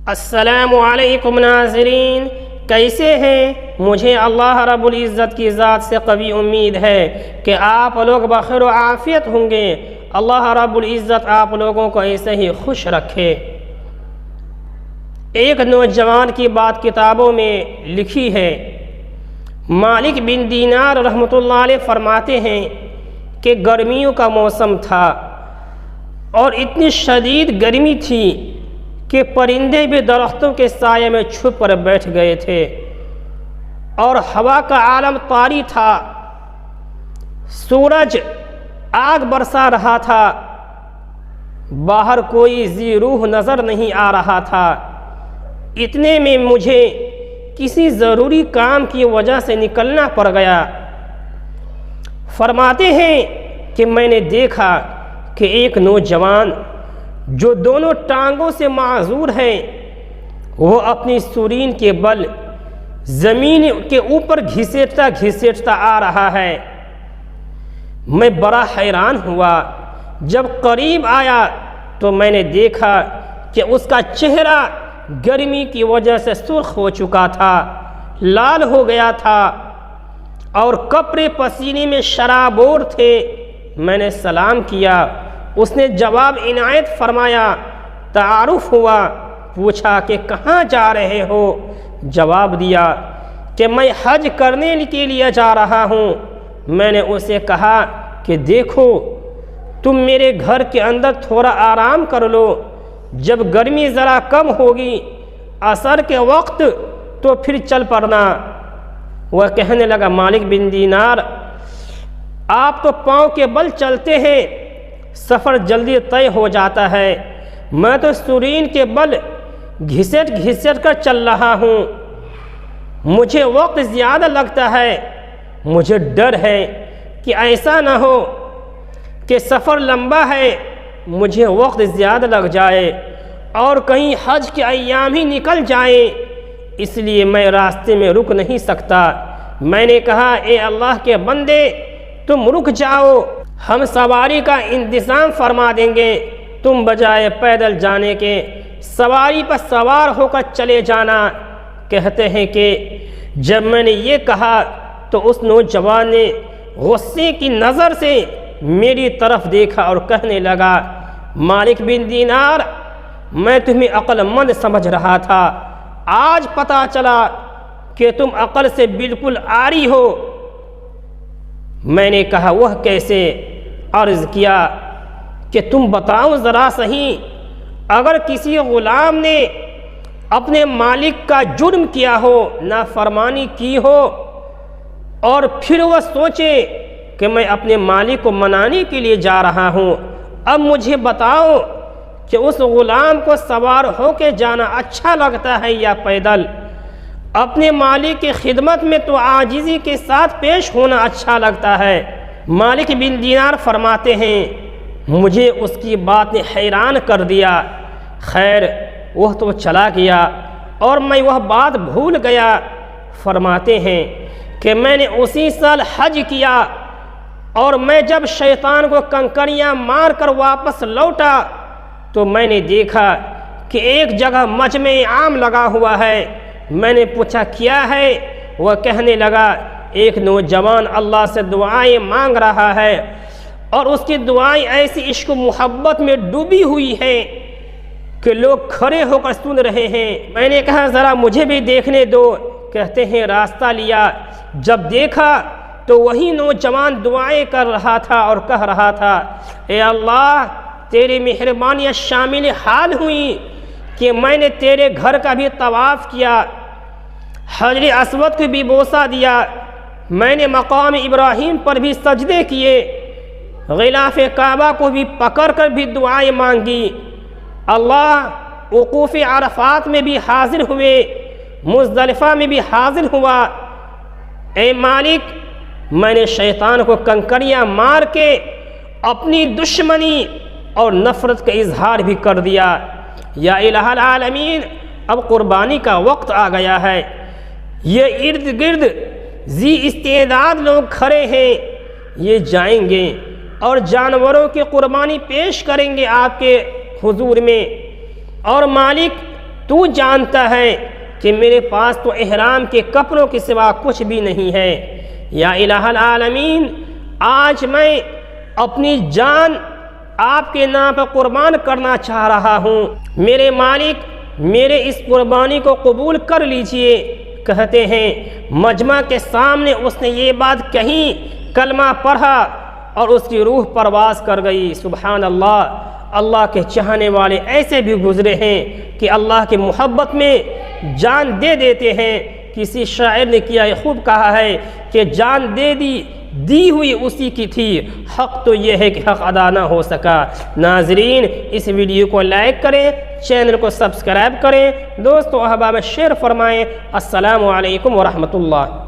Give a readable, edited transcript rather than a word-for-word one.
السلام علیکم ناظرین، کیسے ہیں؟ مجھے اللہ رب العزت کی ذات سے قوی امید ہے کہ آپ لوگ بخیر و عافیت ہوں گے۔ اللہ رب العزت آپ لوگوں کو ایسے ہی خوش رکھے۔ ایک نوجوان کی بات کتابوں میں لکھی ہے۔ مالک بن دینار رحمۃ اللہ علیہ فرماتے ہیں کہ گرمیوں کا موسم تھا اور اتنی شدید گرمی تھی کہ پرندے بھی درختوں کے سائے میں چھپ کر بیٹھ گئے تھے اور ہوا کا عالم طاری تھا۔ سورج آگ برسا رہا تھا، باہر کوئی ذی روح نظر نہیں آ رہا تھا۔ اتنے میں مجھے کسی ضروری کام کی وجہ سے نکلنا پڑ گیا۔ فرماتے ہیں کہ میں نے دیکھا کہ ایک نوجوان جو دونوں ٹانگوں سے معذور ہے، وہ اپنی سرین کے بل زمین کے اوپر گھسیٹتا آ رہا ہے۔ میں بڑا حیران ہوا۔ جب قریب آیا تو میں نے دیکھا کہ اس کا چہرہ گرمی کی وجہ سے سرخ ہو چکا تھا، لال ہو گیا تھا اور کپڑے پسینے میں شرابور تھے۔ میں نے سلام کیا، اس نے جواب عنایت فرمایا۔ تعارف ہوا، پوچھا کہ کہاں جا رہے ہو؟ جواب دیا کہ میں حج کرنے کے لیے جا رہا ہوں۔ میں نے اسے کہا کہ دیکھو، تم میرے گھر کے اندر تھوڑا آرام کر لو، جب گرمی ذرا کم ہوگی عصر کے وقت تو پھر چل پڑنا۔ وہ کہنے لگا، مالک بن دینار، آپ تو پاؤں کے بل چلتے ہیں، سفر جلدی طے ہو جاتا ہے، میں تو سرین کے بل گھسیٹ کر چل رہا ہوں، مجھے وقت زیادہ لگتا ہے۔ مجھے ڈر ہے کہ ایسا نہ ہو کہ سفر لمبا ہے، مجھے وقت زیادہ لگ جائے اور کہیں حج کے ایام ہی نکل جائیں، اس لیے میں راستے میں رک نہیں سکتا۔ میں نے کہا، اے اللہ کے بندے، تم رک جاؤ، ہم سواری کا انتظام فرما دیں گے، تم بجائے پیدل جانے کے سواری پر سوار ہو کر چلے جانا۔ کہتے ہیں کہ جب میں نے یہ کہا تو اس نوجوان نے غصے کی نظر سے میری طرف دیکھا اور کہنے لگا، مالک بن دینار، میں تمہیں عقل مند سمجھ رہا تھا، آج پتہ چلا کہ تم عقل سے بالکل عاری ہو۔ میں نے کہا، وہ کیسے؟ عرض کیا کہ تم بتاؤ ذرا صحیح، اگر کسی غلام نے اپنے مالک کا جرم کیا ہو، نافرمانی کی ہو، اور پھر وہ سوچے کہ میں اپنے مالک کو منانے کے لیے جا رہا ہوں، اب مجھے بتاؤ کہ اس غلام کو سوار ہو کے جانا اچھا لگتا ہے یا پیدل؟ اپنے مالک کی خدمت میں تو عاجزی کے ساتھ پیش ہونا اچھا لگتا ہے۔ مالک بن دینار فرماتے ہیں، مجھے اس کی بات نے حیران کر دیا۔ خیر، وہ تو چلا گیا اور میں وہ بات بھول گیا۔ فرماتے ہیں کہ میں نے اسی سال حج کیا اور میں جب شیطان کو کنکریاں مار کر واپس لوٹا تو میں نے دیکھا کہ ایک جگہ مجمع عام لگا ہوا ہے۔ میں نے پوچھا، کیا ہے؟ وہ کہنے لگا، ایک نوجوان اللہ سے دعائیں مانگ رہا ہے اور اس کی دعائیں ایسی عشق و محبت میں ڈوبی ہوئی ہیں کہ لوگ کھڑے ہو کر سن رہے ہیں۔ میں نے کہا، ذرا مجھے بھی دیکھنے دو۔ کہتے ہیں راستہ لیا، جب دیکھا تو وہی نوجوان دعائیں کر رہا تھا اور کہہ رہا تھا، اے اللہ، تیری مہربانیاں شامل حال ہوئی کہ میں نے تیرے گھر کا بھی طواف کیا، حجر اسود کو بھی بوسہ دیا، میں نے مقام ابراہیم پر بھی سجدے کیے، غلاف کعبہ کو بھی پکڑ کر بھی دعائیں مانگی، اللہ، وقوف عرفات میں بھی حاضر ہوئے، مزدلفہ میں بھی حاضر ہوا۔ اے مالک، میں نے شیطان کو کنکریاں مار کے اپنی دشمنی اور نفرت کا اظہار بھی کر دیا۔ یا الہ العالمین، اب قربانی کا وقت آ گیا ہے۔ یہ ارد گرد ذی استعداد لوگ کھڑے ہیں، یہ جائیں گے اور جانوروں کی قربانی پیش کریں گے آپ کے حضور میں، اور مالک تو جانتا ہے کہ میرے پاس تو احرام کے کپڑوں کے سوا کچھ بھی نہیں ہے۔ یا الہ العالمین، آج میں اپنی جان آپ کے نام پر قربان کرنا چاہ رہا ہوں، میرے مالک میرے اس قربانی کو قبول کر لیجئے۔ کہتے ہیں مجمع کے سامنے اس نے یہ بات کہی، کلمہ پڑھا اور اس کی روح پرواز کر گئی۔ سبحان اللہ، اللہ کے چاہنے والے ایسے بھی گزرے ہیں کہ اللہ کی محبت میں جان دے دیتے ہیں۔ کسی شاعر نے کیا خوب کہا ہے کہ جان دی ہوئی اسی کی تھی، حق تو یہ ہے کہ حق ادا نہ ہو سکا۔ ناظرین، اس ویڈیو کو لائک کریں، چینل کو سبسکرائب کریں، دوستو احباب شیئر فرمائیں۔ السلام علیکم ورحمۃ اللہ۔